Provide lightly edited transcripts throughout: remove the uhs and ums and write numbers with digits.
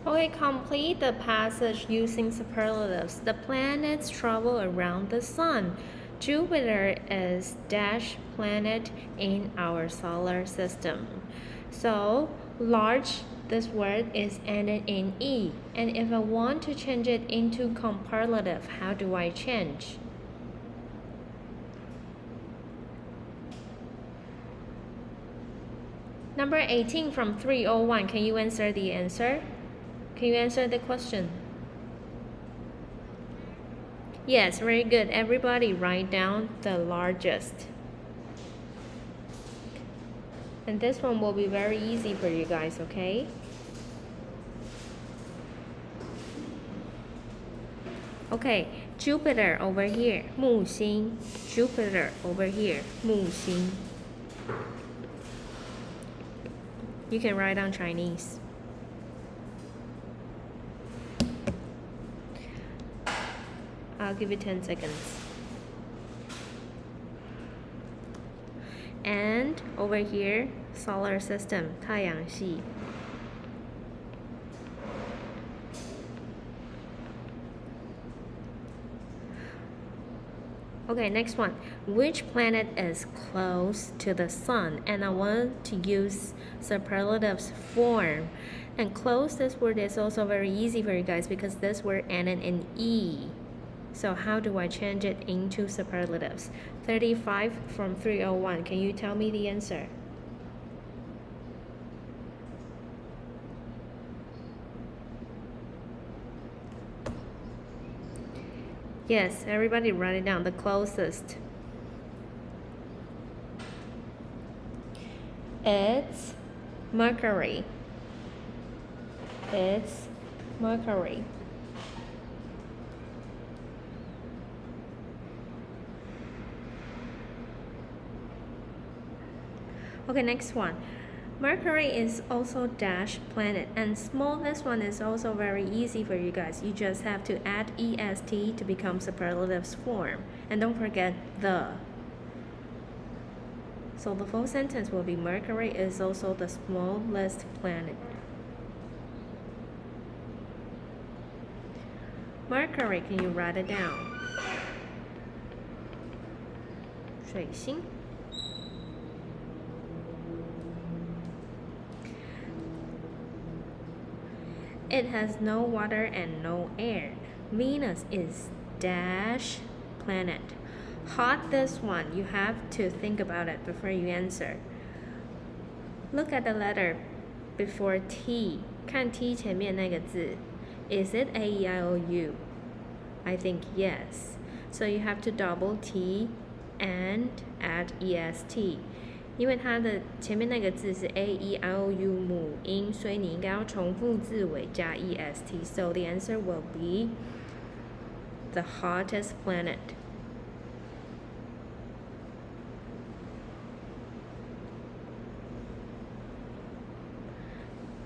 Okay, complete the passage using superlatives. The planets travel around the sun. Jupiter is dash planet in our solar system. So, large, this word is ended in E. And if I want to change it into comparlative, how do I change? Number 18 from 301. Can you answer the answer? Can you answer the question? Yes, very good. Everybody write down the largest. And this one will be very easy for you guys, okay? Okay, Jupiter over here, 木星. Jupiter over here, 木星. You can write down Chinese. I'll give you 10 seconds. And over here, solar system, 太阳系. Okay, next one. Which planet is close to the sun? And I want to use superlatives form. And close, this word is also very easy for you guys because this word ended in E. So how do I change it into superlatives? 35 from 301. Can you tell me the answer? Yes, everybody write it down. The closest. It's Mercury. It's Mercury. Okay, next one. Mercury is also dash planet, and small, this one is also very easy for you guys. You just have to add est to become superlatives form, and don't forget the. So the full sentence will be Mercury is also the smallest planet. Mercury, can you write it down? 水星. It has no water and no air. Venus is dash planet. Hot, this one, you have to think about it before you answer. Look at the letter before T. 看 T 前面那个字. Is it A, E, I, O, U? I think yes. So you have to double T and add EST. 因为它的前面那个字是 A, E, I, O, U 母音，所以你应该要重复字尾加 EST. So the answer will be the hottest planet.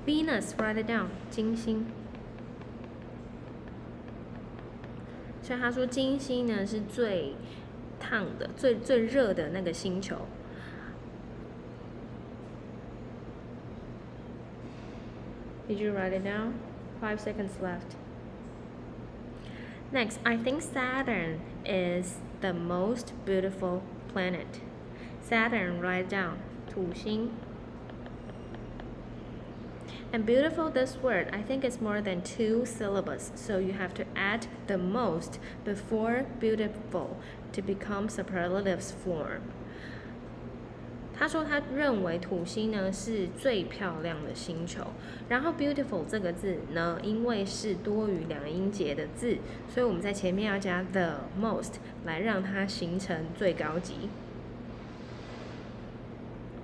Venus, write it down. 金星。所以他说金星呢是最烫的、最热的那个星球。Did you write it down? 5 seconds left. Next, I think Saturn is the most beautiful planet. Saturn, write down. 土星. And beautiful, this word, I think it's more than 2 syllables. So you have to add the most before beautiful to become superlatives form. 他说他认为土星呢是最漂亮的星球，然后 beautiful 这个字呢，因为是多于两音节的字，所以我们在前面要加 the most 来让它形成最高级。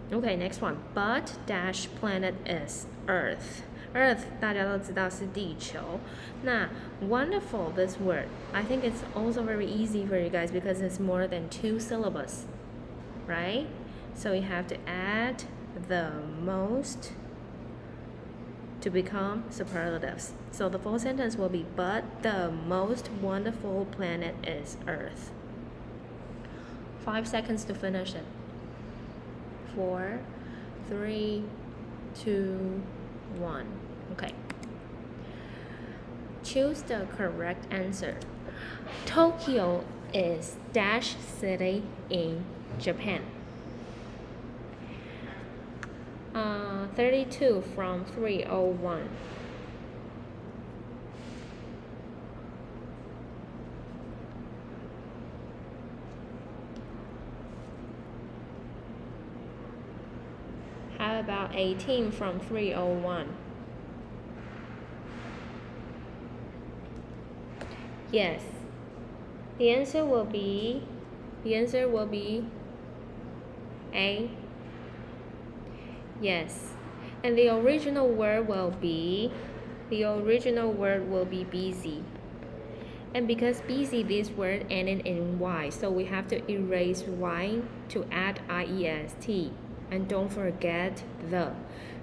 Okay, next one. But dash planet is Earth. Earth 大家都知道是地球。那 wonderful, this word, I think it's also very easy for you guys because it's more than 2 syllables, right? So you have to add the most to become superlatives. So the full sentence will be, but the most wonderful planet is Earth. 5 seconds to finish it. 4, 3, 2, 1. Okay. Choose the correct answer. Tokyo is dash city in Japan. 32 from 301. How about 18 from 301? Yes. The answer will be A. Yes. And the original word will be busy. And because busy, this word ended in Y, so we have to erase Y to add IEST. And don't forget the.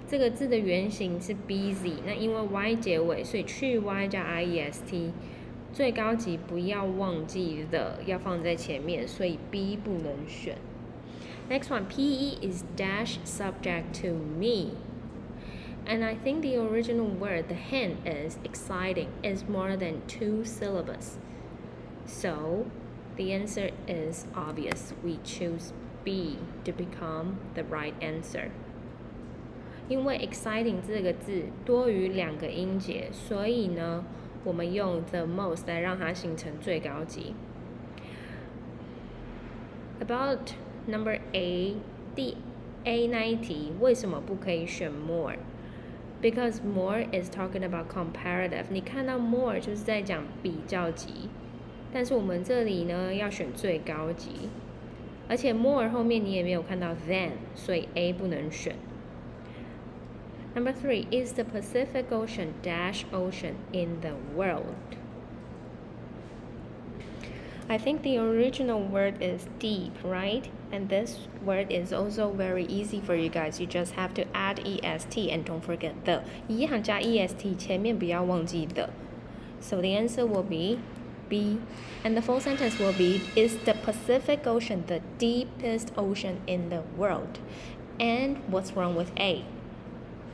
这个字的原型是 busy， 那因为 Y 结尾，所以去 Y 加 IEST。最高级不要忘记 the， 要放在前面，所以 B 不能选。Next one, PE is dash subject to me. And I think the original word, the hint is exciting, is more than 2 syllables. So the answer is obvious. We choose B to become the right answer. 因为 exciting 这个字多于2个音节，所以呢，我们用 the most 来让它形成最高级。About number A， 第 A 那一题为什么不可以选 more？ Because more is talking about comparative。你看到 more 就是在讲比较级，但是我们这里呢要选最高级，而且 more 后面你也没有看到 than， 所以 A 不能选。Number 3, is the Pacific Ocean dash ocean in the world? I think the original word is deep, right? And this word is also very easy for you guys. You just have to add EST and don't forget the. 一样加 EST 前面不要忘记the. So the answer will be B. And the full sentence will be, is the Pacific Ocean the deepest ocean in the world? And what's wrong with A?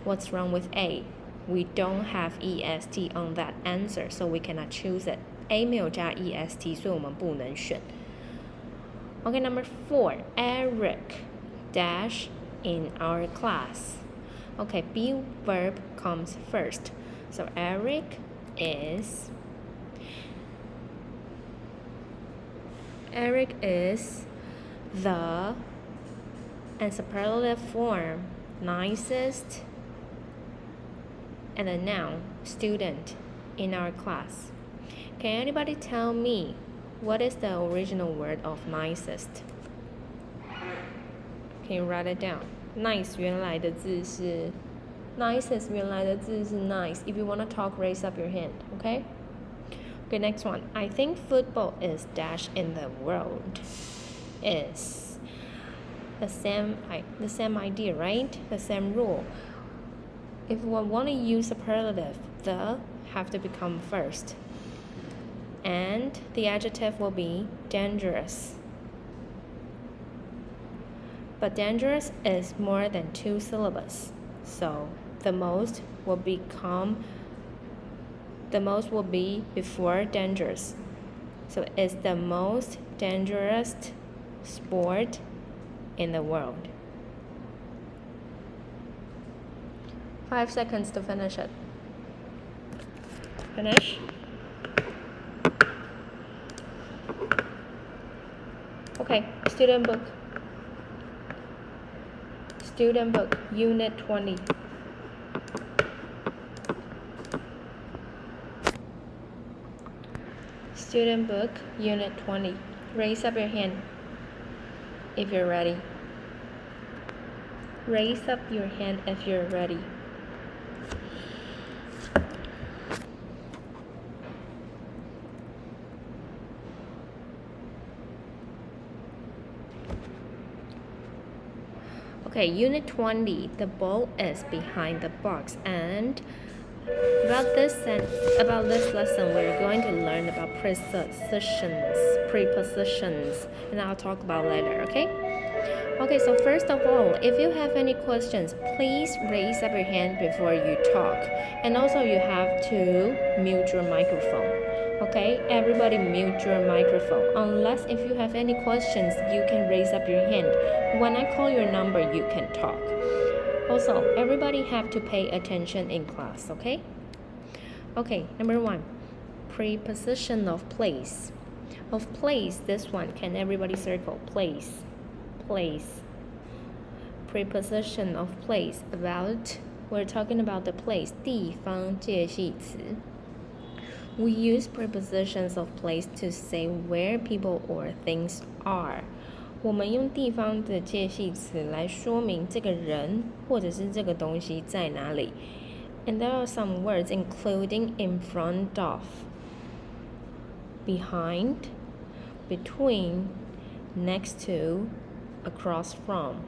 What's wrong with A? We don't have EST on that answer, so we cannot choose it. A 没有加 EST, 所以我们不能选。Okay, number 4, Eric dash in our class. Okay, be verb comes first. So Eric is the, and superlative form, nicest, and a noun, student in our class. Can anybody tell me what is the original word of nicest? Can you write it down? Nice 原来的字是 nicest 原来的字是 nice. If you want to talk, raise up your hand, okay? Okay, next one. I think football is dash in the world. Is the same idea, right? The same rule. If we want to use superlative, the have to become first. And the adjective will be dangerous. But dangerous is more than 2 syllables. So the most will be before dangerous. So it's the most dangerous sport in the world. 5 seconds to finish it. Finish. Okay, student book. Student book, unit 20. Student book, unit 20. Raise up your hand if you're ready. Raise up your hand if you're ready. Okay, unit 20, the ball is behind the box, and about this lesson, we're going to learn about prepositions, and I'll talk about later, okay? Okay, so first of all, if you have any questions, please raise up your hand before you talk. And also you have to mute your microphone. Okay, everybody mute your microphone. Unless if you have any questions, you can raise up your hand. When I call your number, you can talk. Also, everybody have to pay attention in class, okay? Okay, number 1, preposition of place. Of place, this one, can everybody circle? Place. Place. Preposition of place. We're talking about the place. 地方介系词. We use prepositions of place to say where people or things are. 我们用地方的介系词来说明这个人或者是这个东西在哪里。And there are some words including in front of, behind, between, next to, across from.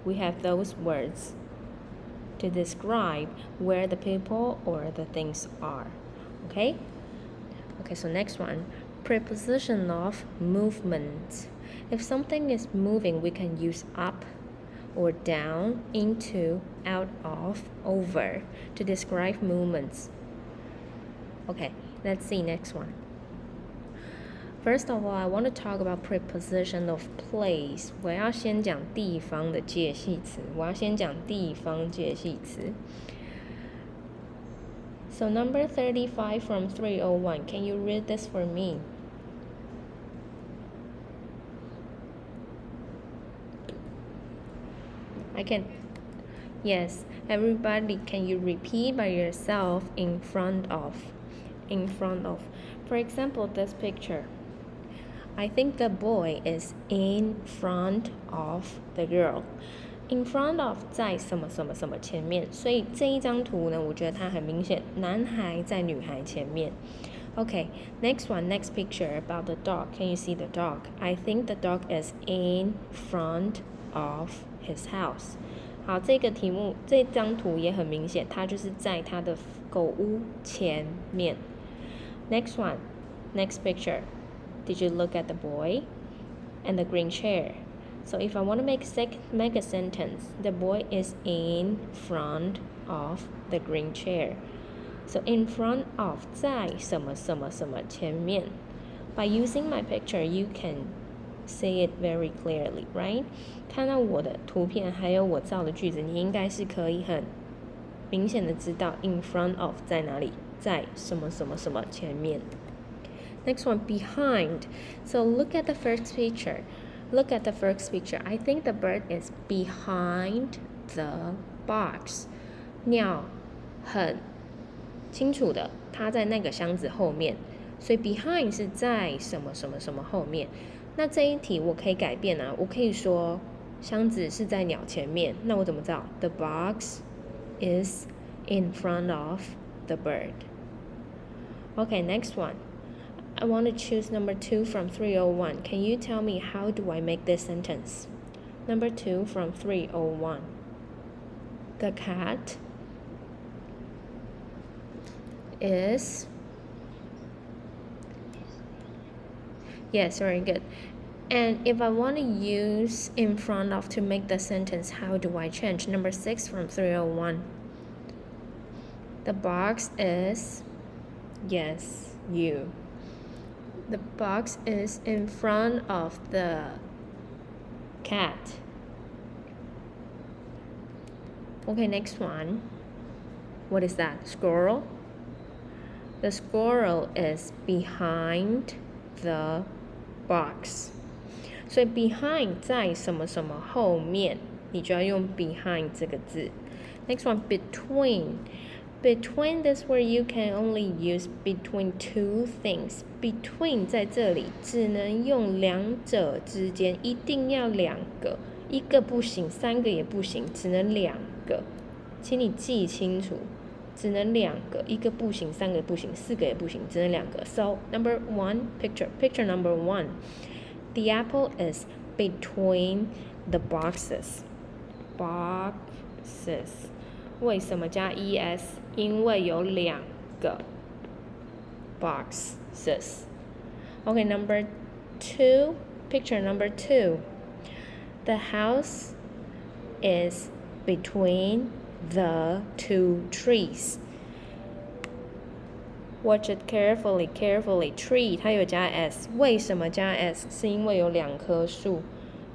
We have those words to describe where the people or the things are. Okay? Okay, so next one, preposition of movement. If something is moving, we can use up or down, into, out of, over to describe movements. Okay, let's see next one. First of all, I want to talk about preposition of place. 我要先讲地方的介系词。So number 35 from 301. Can you read this for me? I can. Yes, everybody, can you repeat by yourself in front of? In front of. For example, this picture. I think the boy is in front of the girl. In front of 在什么什么什么前面，所以这一张图呢，我觉得它很明显，男孩在女孩前面。Okay, next one, next picture about the dog. Can you see the dog? I think the dog is in front of his house. 好，这张图也很明显，它就是在他的狗屋前面。Next one, next picture. Did you look at the boy and the green chair? So if I want to make a sentence, the boy is in front of the green chair. So in front of 在什么什么什么前面。By using my picture, you can say it very clearly, right? 看到我的图片还有我造的句子，你应该是可以很明显的知道 in front of 在哪里，在什么什么什么前面。Next one, behind. So look at the first picture. Look at the first picture. I think the bird is behind the box. 鸟很清楚的，它在那个箱子后面。所以 behind 是在什么什么什么后面。那这一题我可以改变啊，我可以说箱子是在鸟前面。那我怎么知道 ？The box is in front of the bird. Okay, next one. I want to choose number 2 from 301. Can you tell me how do I make this sentence? Number 2 from 301. The cat is... Yes, very good. And if I want to use in front of to make the sentence, how do I change? Number 6 from 301. The box is... Yes, you. The box is in front of the cat. Okay, next one. What is that? Squirrel? The squirrel is behind the box. 所以 behind 在什么什么后面，你就要用 behind 这个字。Next one, between. Between this word you can only use between two things. Between 在这里只能用两者之间，一定要两个，一个不行，三个也不行，只能两个。请你记清楚，只能两个，一个不行，三个不行，四个也不行，只能两个。So number 1 picture number 1. The apple is between the boxes. Boxes. 为什么加 es？ 因为有两个 boxes. Okay, number 2, picture number 2. The house is between the two trees. Watch it carefully. Tree 它有加 s， 为什么加 s？ 是因为有2棵树。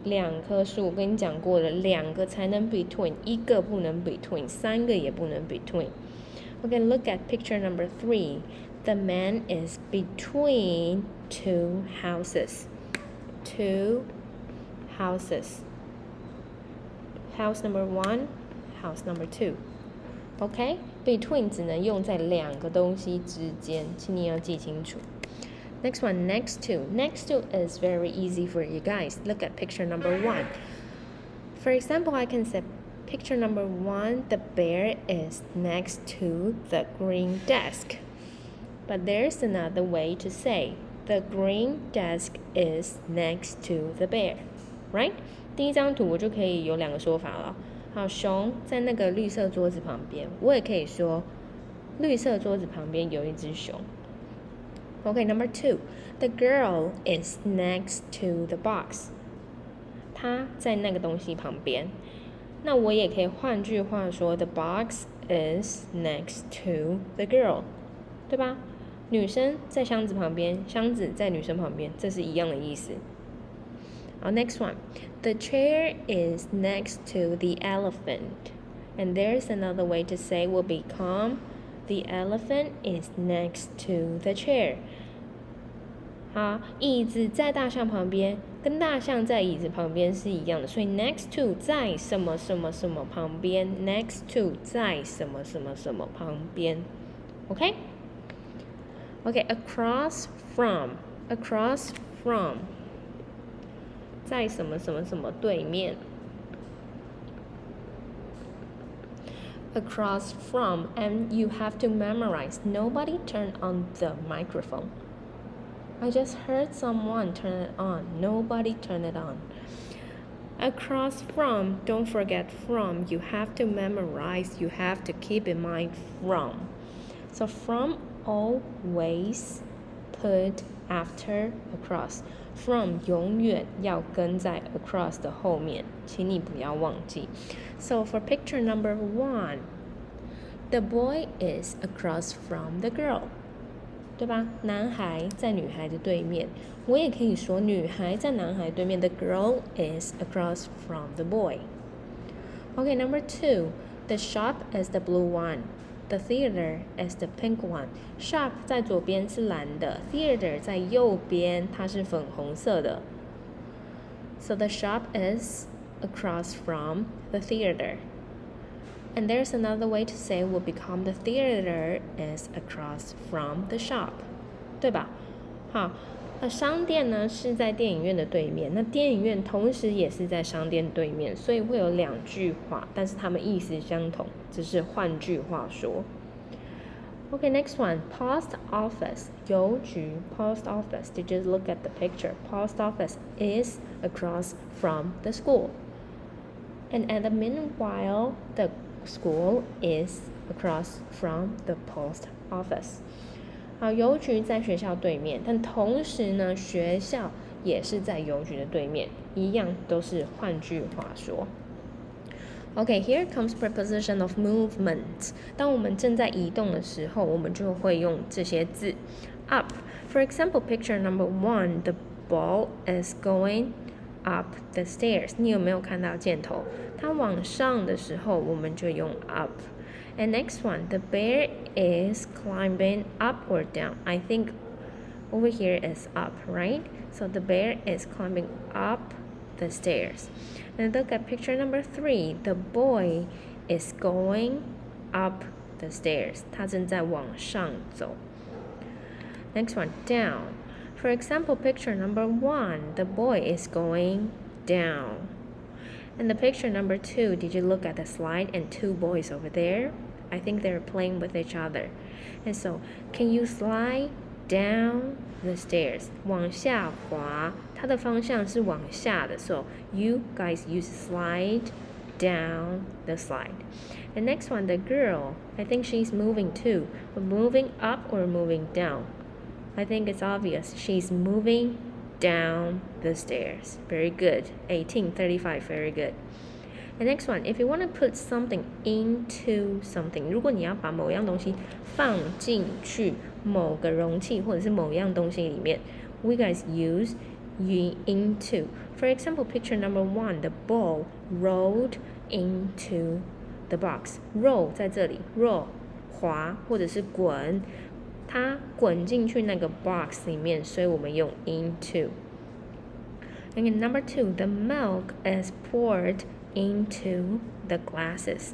我跟你讲过了，2个才能 between， 1个不能 between， 3个也不能 between。Okay, look at picture number 3. The man is between two houses. Two houses. House number 1, house number 2. Okay? Between 只能用在2个东西之间，请你要记清楚。Next one, next to. Next to is very easy for you guys. Look at picture number 1. For example, I can say picture number 1, the bear is next to the green desk. But there's another way to say the green desk is next to the bear, right? 第一张图我就可以有2个说法了。好，熊在那个绿色桌子旁边，我也可以说绿色桌子旁边有一只熊。Okay, number 2, the girl is next to the box. 她在那个东西旁边。那我也可以换句话说 the box is next to the girl, 对吧？女生在箱子旁边，箱子在女生旁边，这是一样的意思。好 next one, the chair is next to the elephant. And there's another way to say will become the elephant is next to the chair. 好，椅子在大象旁边，跟大象在椅子旁边是一样的，所以 next to 在什么什么什么旁边 ，next to 在什么什么什么旁边 ，OK？ OK, across from 在什么什么什么对面 ，across from, and you have to memorize. Nobody turn on the microphone. I just heard someone turn it on. Nobody turn it on. Across from, don't forget from. You have to memorize. You have to keep in mind from. So from always put after across. From 永远要跟在 across 的后面，请你不要忘记。So for picture number 1, the boy is across from the girl. 对吧？男孩在女孩的对面，我也可以说女孩在男孩对面。The girl is across from the boy. Okay, number 2. The shop is the blue one. The theater is the pink one. Shop 在左边是蓝的 ，theater 在右边它是粉红色的。So the shop is across from the theater. And there's another way to say will become the theater is across from the shop, 对吧？好，那商店呢是在电影院的对面，那电影院同时也是在商店对面，所以会有2句话，但是它们意思相同，只是换句话说。Okay, next one, post office, 邮局 post office. Did you look at the picture? Post office is across from the school. And at the meanwhile, the school is across from the post office. 好，邮局在学校对面，但同时呢，学校也是在邮局的对面，一样都是换句话说。Okay, here comes preposition of movement. 当我们正在移动的时候，我们就会用这些字。Up. For example, picture number 1, the ball is going up the stairs. 你有没有看到箭头？它往上的时候，我们就用 up. And next one, the bear is climbing up or down. I think over here is up, right? So the bear is climbing up the stairs. And look at picture number 3. The boy is going up the stairs. 他正在往上走。Next one, down. For example, picture number 1. The boy is going down. And the picture number 2, did you look at the slide and 2 boys over there? I think they're playing with each other. And so, can you slide down the stairs? 往下滑，它的方向是往下的。So, you guys use slide down the slide. The next one, the girl, I think she's moving too. But moving up or moving down? I think it's obvious. She's moving down the stairs. Very good. 1835, very good. The next one, if you want to put something into something, 如果你要把某样东西放进去某个容器或者是某样东西里面 we guys use into. For example, picture number 1, the ball rolled into the box. Roll 在这里 roll 滑或者是滚，它滚进去那个 box 里面，所以我们用 into. And number 2, the milk is poured into the glasses.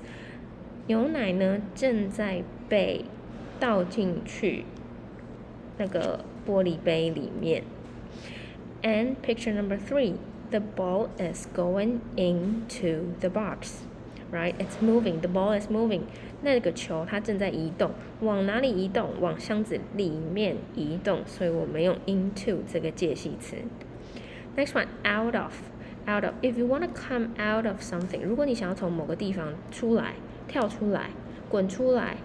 牛奶呢正在被倒进去那个玻璃杯里面。And picture number 3, the ball is going into the box. Right? It's moving. The ball is moving. 那个球它正在移动，往哪里移动？往箱子里面移动，所以我们用 into 这个介系词。Next one, out of. Out of. If you want to come out of something, 如果你想要从某个地方出来、跳出来、滚出来、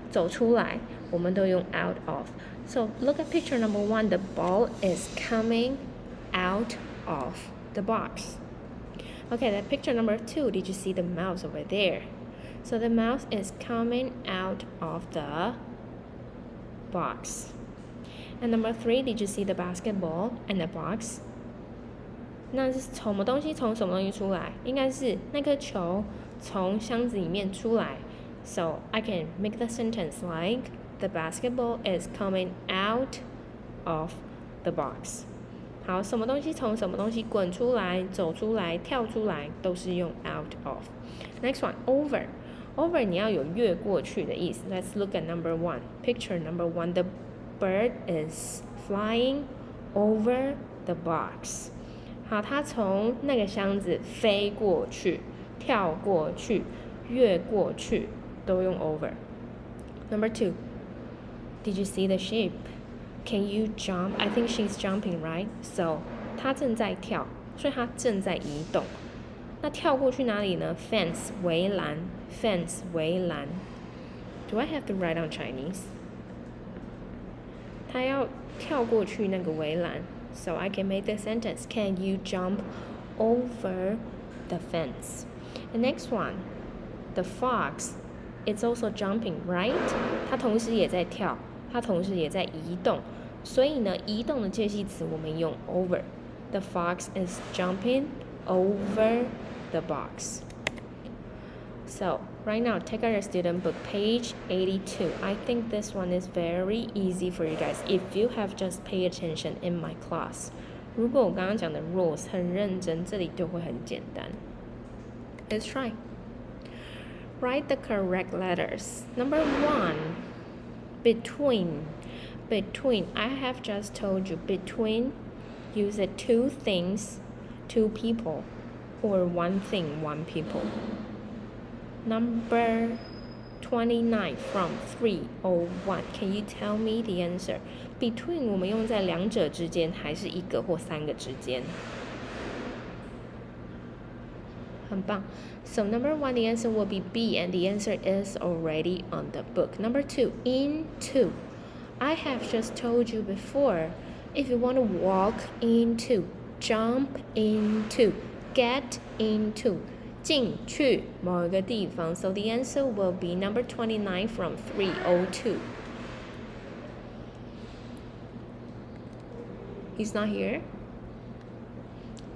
走出来，我们都用 out of. So look at picture number 1. The ball is coming out of the box. Okay, then picture number 2. Did you see the mouse over there? So the mouse is coming out of the box. And number 3, did you see the basketball and the box? 那是什么东西从什么东西出来？应该是那颗球从箱子里面出来。So I can make the sentence like the basketball is coming out of the box. 好，什么东西从什么东西滚出来、走出来、跳出来，都是用 out of. Next one, over. Over 你要有越过去的意思。Let's look at number 1. Picture number 1. The bird is flying over the box. 好，它从那个箱子飞过去、跳过去、越过去，都用 over. Number 2. Did you see the sheep? Can you jump? I think she's jumping, right? So 她正在跳，所以她正在移动。那跳过去哪里呢 ？Fence 围栏 ，fence 围栏。Do I have to write on Chinese? 她要跳过去那个围栏。So I can make the sentence, can you jump over the fence? The next one, the fox, it's also jumping, right? 它同时也在跳，它同时也在移动，所以呢，移动的介系词我们用 over. The fox is jumping over the box. So right now, take out your student book, page 82. I think this one is very easy for you guys if you have just paid attention in my class. 如果我刚刚讲的 rules 很认真，这里就会很简单。Let's try. Write the correct letters. Number 1, between. Between. I have just told you between. Use it 2 things, 2 people, or 1 thing, 1 people. Number 29 from 301. Can you tell me the answer? Between 我们用在两者之间，还是一个或3个之间？很棒。So number 1, the answer will be B, and the answer is already on the book. Number 2, into. I have just told you before. If you want to walk into, jump into, get into. 进去某一个地方 So the answer will be number 29 from 302. He's not here?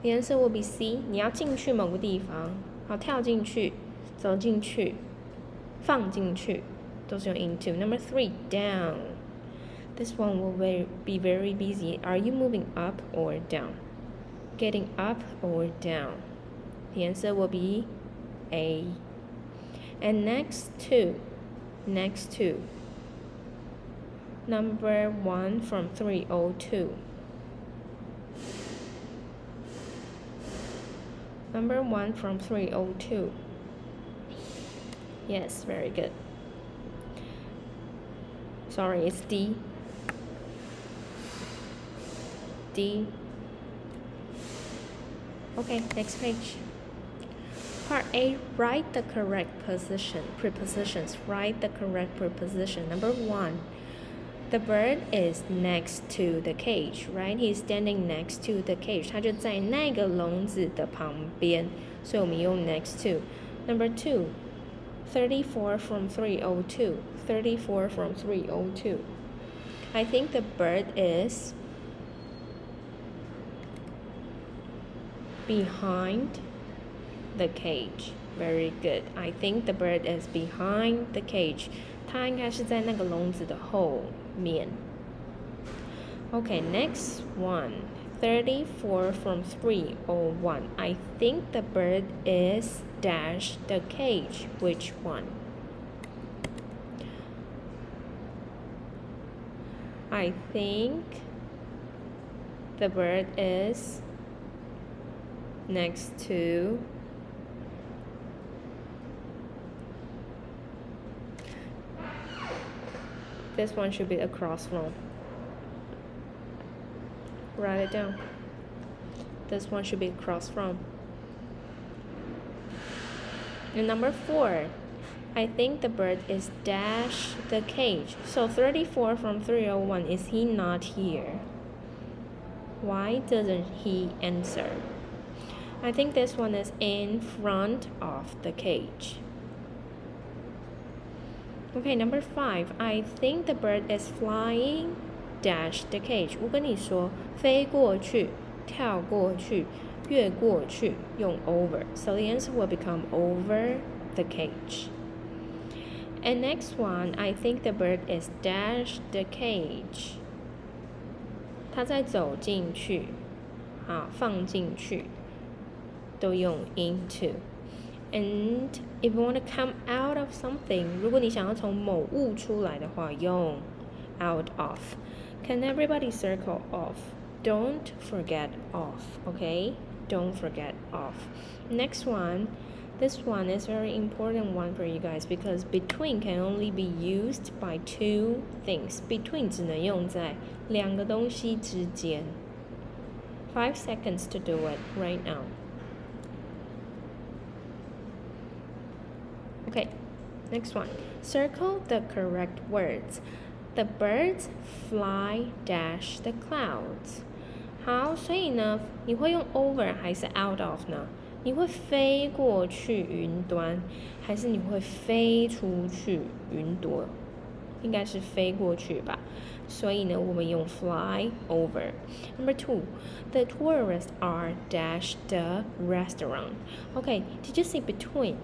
The answer will be C. 你要进去某个地方，好，跳进去、走进去、放进去，都是用 into. Number 3, down. This one will be very busy. Are you moving up or down? Getting up or down? The answer will be A. And next to. Number 1 from 302. Number 1 from 302. Yes, very good. Sorry, it's D. D. Okay, next page. Part A, write the correct prepositions. Write the correct preposition. Number 1, The bird is next to the cage, right? He's standing next to the cage. 他就在那个笼子的旁边，所以我们用 next to. Number 2, 34 from 302. 34 from 302. I think the bird is behind the cage. Very good. I think the bird is behind the cage. 它应该是在那个笼子的后面。Okay, next one. 34 from 301. I think the bird is dash the cage. Which one? I think the bird is next to this one should be across from. Write it down. This one should be across from. And number 4, I think the bird is dash the cage. So 34 from 301, is he not here? Why doesn't he answer? I think this one is in front of the cage. Okay, number 5, I think the bird is flying dash the cage. 我跟你说，飞过去，跳过去，越过去，用 over. So the answer will become over the cage. And next one, I think the bird is dash the cage. 它在走进去，放进去，都用 into. And if you want to come out of something, 如果你想要从某物出来的话，用 out of. Can everybody circle off? Don't forget off, okay? Don't forget off. Next one, this one is very important one for you guys because between can only be used by 2 things. Between 只能用在两个东西之间。5 seconds to do it right now. Okay, next one. Circle the correct words. The birds fly dash the clouds. 好，所以呢，你会用 over 还是 out of 呢？你会飞过去云端，还是你会飞出去云朵？应该是飞过去吧。所以呢，我们用 fly over. Number 2, the tourists are dash the restaurant. Okay, did you say between?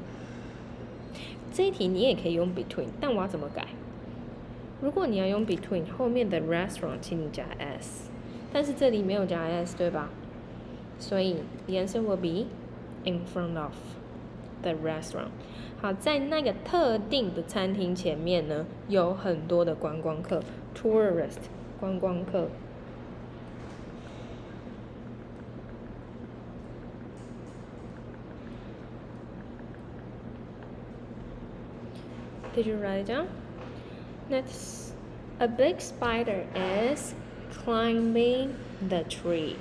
这一题你也可以用 between， 但我要怎么改？如果你要用 between 后面的 restaurant， 请你加 s， 但是这里没有加 s， 对吧？所以 the answer will be in front of the restaurant. 好，在那个特定的餐厅前面呢，有很多的观光客 ，tourist 观光客。Did you write it down? Next, a big spider is climbing the tree.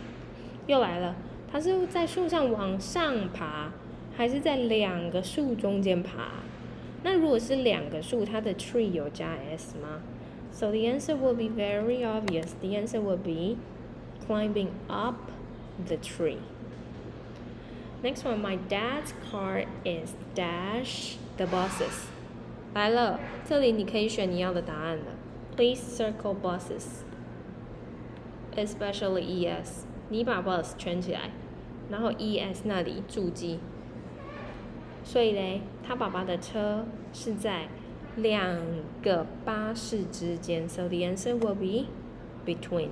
又来了，它是在树上往上爬，还是在两个树中间爬？那如果是两个树，它的 tree 有加 s 吗？ So the answer will be very obvious. The answer will be climbing up the tree. Next one, my dad's car is dash the buses. 来了，这里你可以选你要的答案了。Please circle buses, especially ES. 你把 bus 圈起来，然后 ES 那里注记。所以嘞，他爸爸的车是在两个巴士之间。So the answer will be between.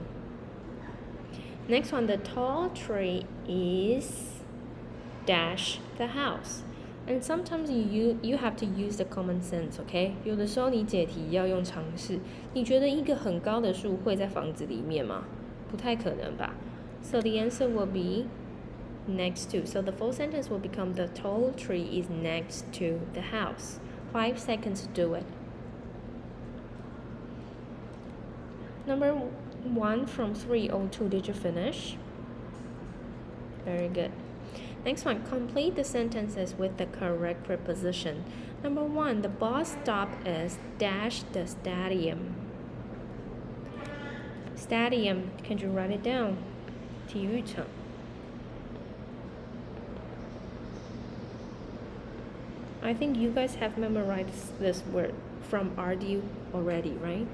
Next one, the tall tree is dash the house. And sometimes you have to use the common sense, okay? 有的时候你解题要用常识。你觉得一个很高的树会在房子里面吗？不太可能吧。So the answer will be next to. So the full sentence will become the tall tree is next to the house. 5 seconds to do it. Number 1 from 302, did you finish? Very good. Next one, complete the sentences with the correct preposition. Number 1, the bus stop is dash the stadium. Stadium, can you write it down? 体育场。I think you guys have memorized this word from RDU already, right?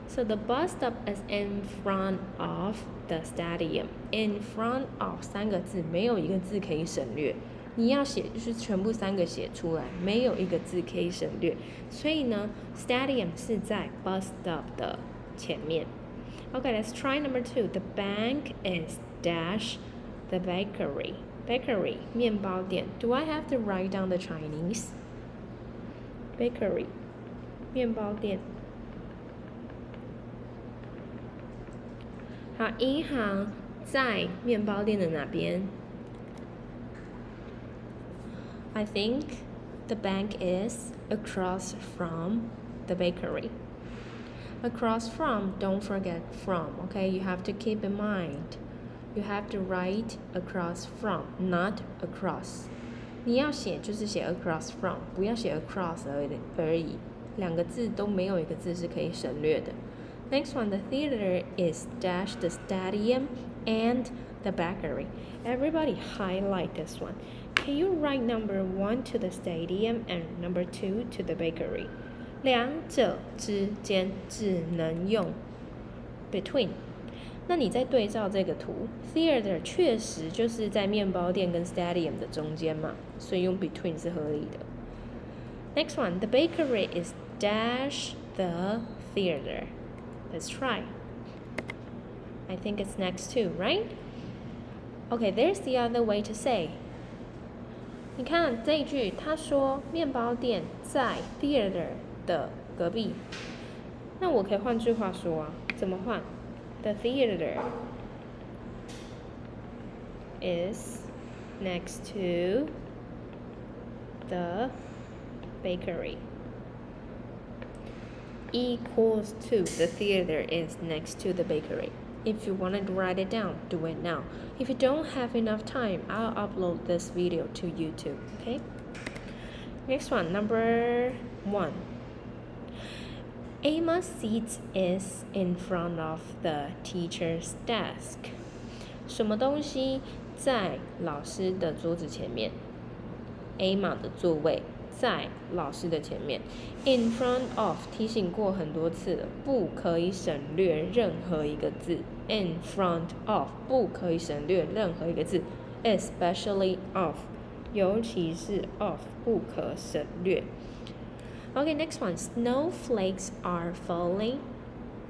So the bus stop is in front of the stadium. In front of 三个字，没有一个字可以省略。你要写就是全部三个写出来，没有一个字可以省略。所以呢 ，stadium 是在 bus stop 的前面。Okay, let's try number 2. The bank is dash the bakery. Bakery 面包店。Do I have to write down the Chinese? Bakery 面包店。好，银行在面包店的哪边？ I think the bank is across from the bakery. Across from, don't forget from, okay? You have to keep in mind. You have to write across from, not across. 你要写就是写 across from， 不要写 across 而已。两个字都没有一个字是可以省略的。Next one, the theater is dash the stadium and the bakery. Everybody highlight this one. Can you write number 1 to the stadium and number 2 to the bakery? 两者之间只能用 between。那你再对照这个图 ，theater 确实就是在面包店跟 stadium 的中间嘛，所以用 between 是合理的。Next one, the bakery is dash the theater. Let's try. I think it's next to, right? Okay, there's the other way to say. 你看这一句，他说面包店在 theater 的隔壁。那我可以换句话说啊，怎么换 ？The theater is next to the bakery. Equals to the theater is next to the bakery. If you wanted to write it down, do it now. If you don't have enough time, I'll upload this video to YouTube, okay? Next one, number 1. Emma's seat is in front of the teacher's desk. 什么东西在老师的桌子前面 ？Emma 的座位在老师的前面。In front of 提醒过很多次了，不可以省略任何一个字。In front of 不可以省略任何一个字 ，especially of 尤其是 of 不可省略。Okay, next one. Snowflakes are falling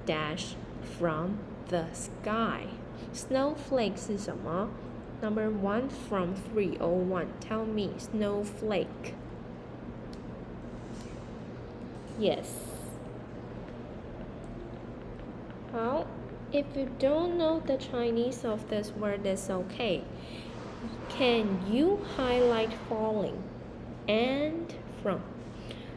dash from the sky. Snowflake 是什么 ？Number 1 from 301. Tell me, snowflake. Yes. 好 If you don't know the Chinese of this word, it's okay. Can you highlight falling and from?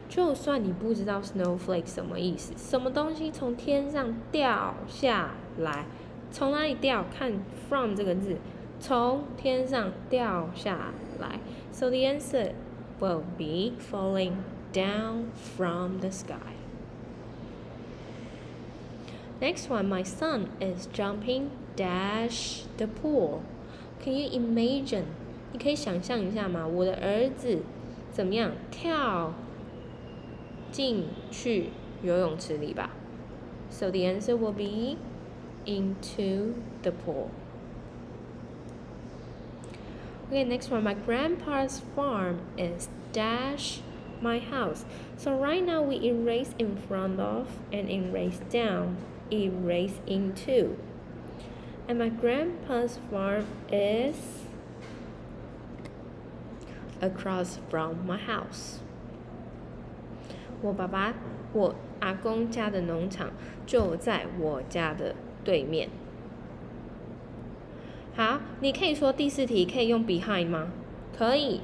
就算你不知道 snowflake 什么意思，什么东西从天上掉下来，从哪里掉？看 from 这个字，从天上掉下来。So the answer will be falling down from the sky. Next one, my son is jumping dash the pool. Can you imagine? 你可以想象一下吗？我的儿子怎么样跳进去游泳池里吧 ？So the answer will be into the pool. Okay, next one. My grandpa's farm is dash my house. So right now we erase in front of and erase down, erase into. And my grandpa's farm is across from my house. 我阿公家的农场就在我家的对面。好，你可以说第4题可以用 behind 吗？可以，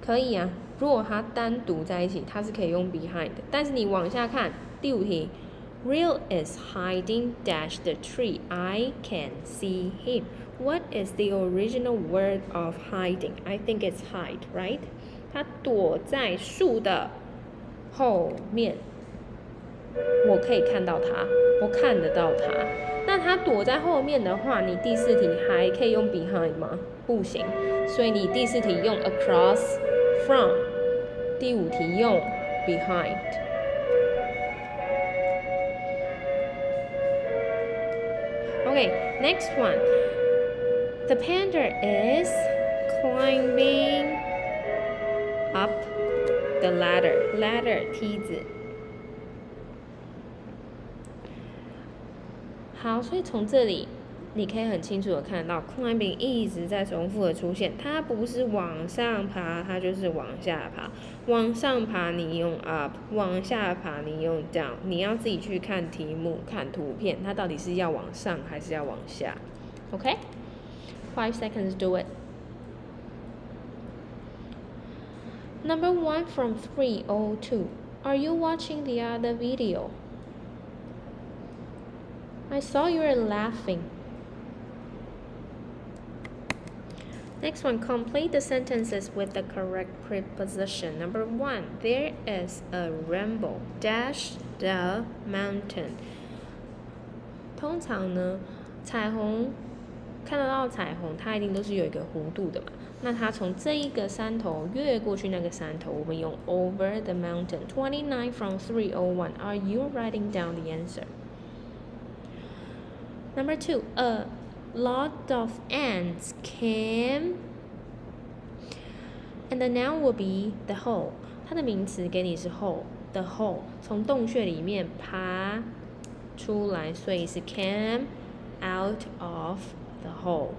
可以啊。如果它单独在一起，它是可以用 behind 的。但是你往下看，第5题 ，Real is hiding dash the tree. I can see him. What is the original word of hiding? I think it's hide, right? 它躲在树的后面。我可以看到它，我看得到它。那它躲在后面的话，你第四题还可以用 behind 吗？不行，所以你第四题用 across from， 第五题用 behind。Okay, next one. The panda is climbing up the ladder. Ladder 梯子。好，所以从这里你可以很清楚的看到 climbing 一直在重复的出现，它不是往上爬，它就是往下爬。往上爬你用 up， 往下爬你用 down， 你要自己去看题目、看图片，它到底是要往上还是要往下 ？OK？ 5 seconds, do it. Number 1 from 302. Are you watching the other video? I saw you were laughing. Next one, complete the sentences with the correct preposition. Number 1, there is a rainbow dash the mountain. 通常呢，彩虹看得到彩虹，它一定都是有一个弧度的嘛。那它从这一个山头越过去那个山头，我们用 over the mountain. 29 from 301. Are you writing down the answer? Number 2, a lot of ants came, and the noun will be the hole. 它的名词给你是 hole, the hole 从洞穴里面爬出来，所以是 came out of the hole.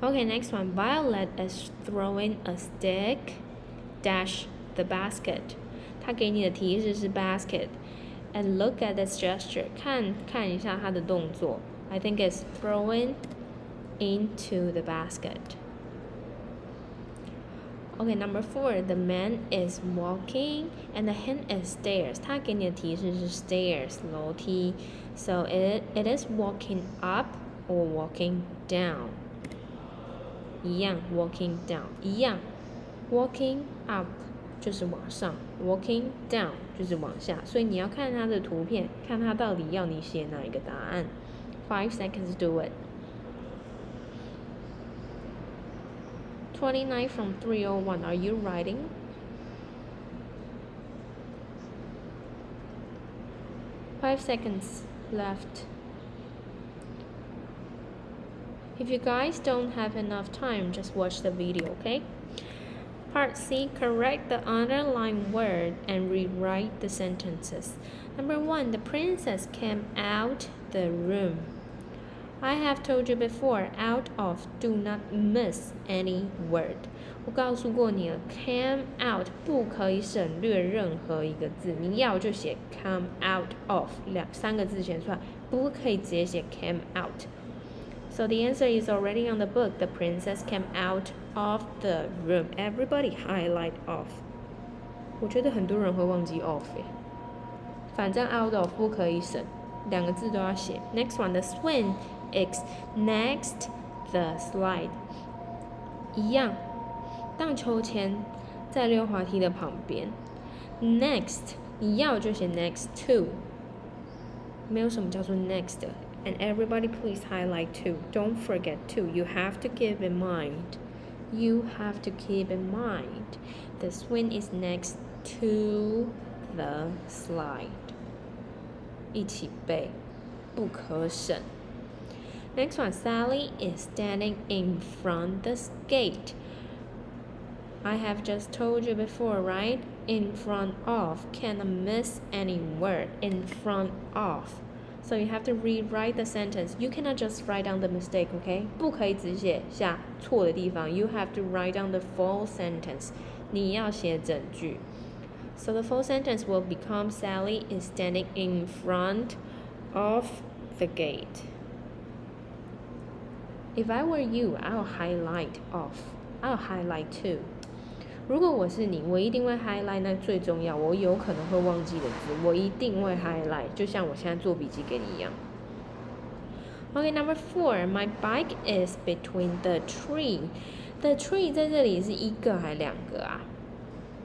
Okay, next one. Violet is throwing a stick dash the basket. 它给你的提示是 basket. And look at this gesture. 看一下它的动作。I think it's throwing into the basket. Okay, number 4. The man is walking and the hint is stairs. 它给你的提示是 stairs 楼梯。So it is walking up or walking down. 一样 walking down 一样 walking up 就是往上 walking down 就是往下，所以你要看它的图片，看它到底要你写哪一个答案。5 seconds, do it. 29 from 301. Are you writing? Five seconds left. If you guys don't have enough time, just watch the video, okay? Part C, correct the underlined word and rewrite the sentences. Number 1, the princess came out the room. I have told you before, out of, do not miss any word. 我告诉过你了 came out 不可以省略任何一个字，你要就写 come out of 3个字写出来，不可以直接写 came out. So the answer is already on the book. The princess came out of the room. Everybody highlight off. 我觉得很多人会忘记 off 耶。反正 out of 不可以省，2个字都要写。Next one, the swing is next the slide. 一样，荡秋千在溜滑梯的旁边。Next 你要就写 next to， 没有什么叫做 next 的。And everybody please highlight to. Don't forget to. You have to keep in mind. You have to keep in mind. The swing is next to the slide. 一起背，不可省。Next one, Sally is standing in front the gate. I have just told you before, right? In front of. Cannot miss any word. In front of. So you have to rewrite the sentence. You cannot just write down the mistake, okay? 不可以只写下错的地方。You have to write down the full sentence. 你要写整句。So the full sentence will become Sally is standing in front of the gate. If I were you, I'll highlight off. I'll highlight too. 如果我是你，我一定会 highlight 那最重要，我有可能会忘记的字，我一定会 highlight， 就像我现在做笔记给你一样。Okay, number 4, my bike is between the tree. The tree 在这里是一个还2个啊？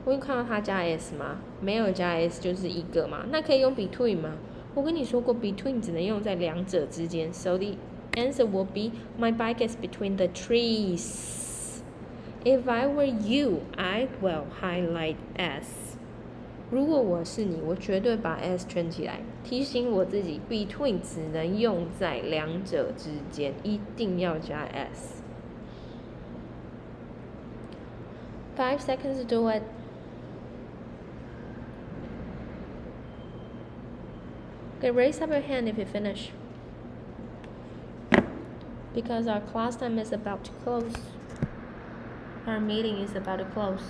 我有看到它加 s 吗？没有加 s 就是一个嘛，那可以用 between 吗？我跟你说过 between 只能用在两者之间 ，so the answer will be my bike is between the trees. If I were you, I will highlight s. 如果我是你，我绝对把 s 圈起来，提醒我自己 between 只能用在两者之间，一定要加 s. 5 seconds to do it. Okay, raise up your hand if you finish. Because our class time is about to close. Our meeting is about to close.